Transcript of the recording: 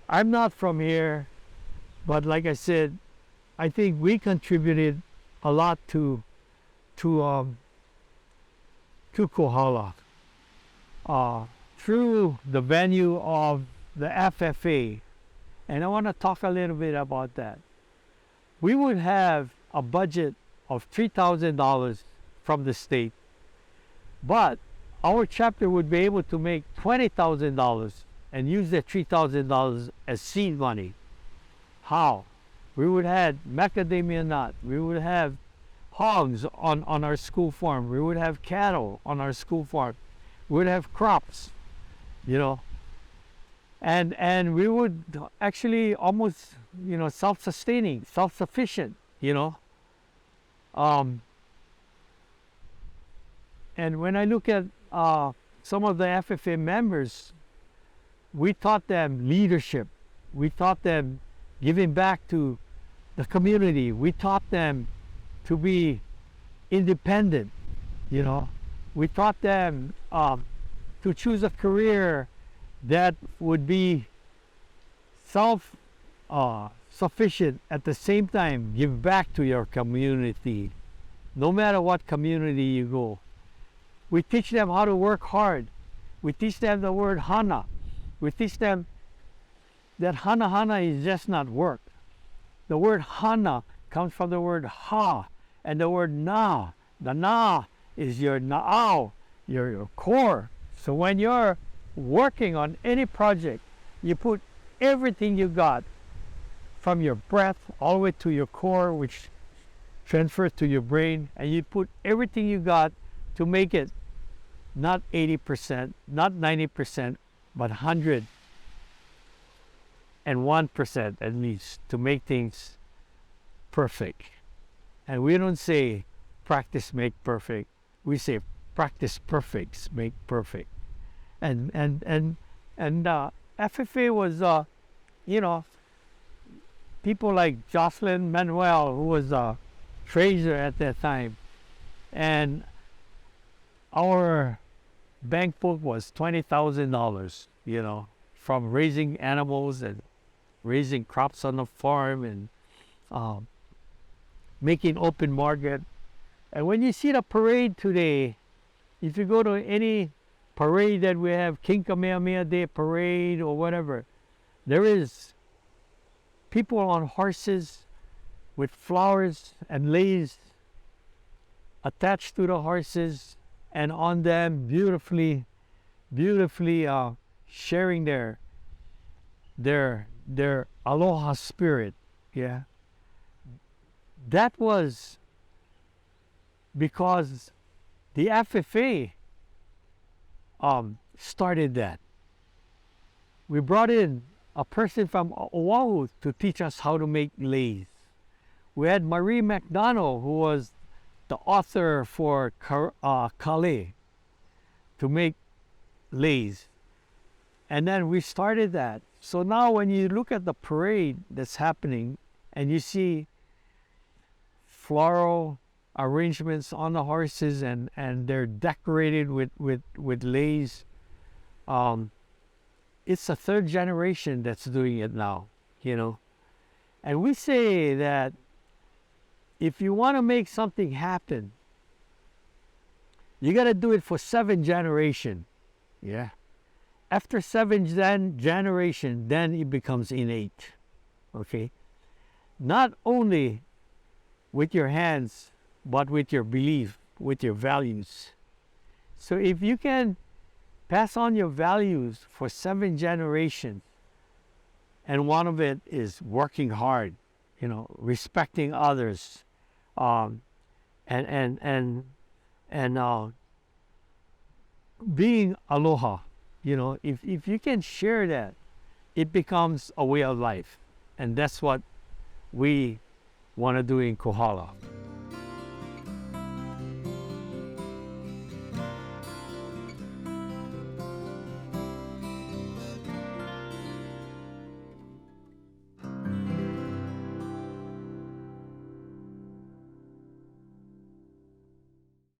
I'm not from here, but like I said, I think we contributed a lot to um, to Kohala through the venue of the FFA, and I want to talk a little bit about that. We would have a budget of $3,000 from the state, but our chapter would be able to make $20,000 and use that $3,000 as seed money. How? We would have macadamia nut. We would have hogs on our school farm. We would have cattle on our school farm. We would have crops, you know, and we would actually almost, you know, self-sustaining, self-sufficient, you know. And when I look at some of the FFA members, we taught them leadership. We taught them giving back to the community. We taught them to be independent, you know. We taught them to choose a career that would be self-sufficient, at the same time give back to your community, no matter what community you go. We teach them how to work hard. We teach them the word hana. We teach them that hana is just not work. The word hana comes from the word ha and the word na. The na is your na'au, your core. So when you're working on any project, you put everything you got, from your breath all the way to your core, which transfers to your brain, and you put everything you got to make it not 80%, not 90%, but 101% at least, to make things perfect. And we don't say practice make perfect. We say practice perfects make perfect. And FFA was, you know, people like Jocelyn Manuel, who was a treasurer at that time, and our bank book was $20,000, you know, from raising animals and raising crops on the farm and making open market. And when you see the parade today, if you go to any parade that we have, King Kamehameha Day parade or whatever, there is people on horses with flowers and leaves attached to the horses, and on them beautifully sharing their aloha spirit. Yeah, that was because the FFA started that. We brought in a person from Oahu to teach us how to make leis. We had Marie McDonald, who was the author for Kale, to make leis. And then we started that. So now when you look at the parade that's happening and you see floral arrangements on the horses and they're decorated with leis, it's a third generation that's doing it now, you know. And we say that if you want to make something happen, you got to do it for 7 generations. Yeah. After 7 generations, then it becomes innate. Okay. Not only with your hands, but with your belief, with your values. So if you can pass on your values for 7 generations, and one of it is working hard, you know, respecting others, being aloha, you know, if you can share that, it becomes a way of life. And that's what we want to do in Kohala.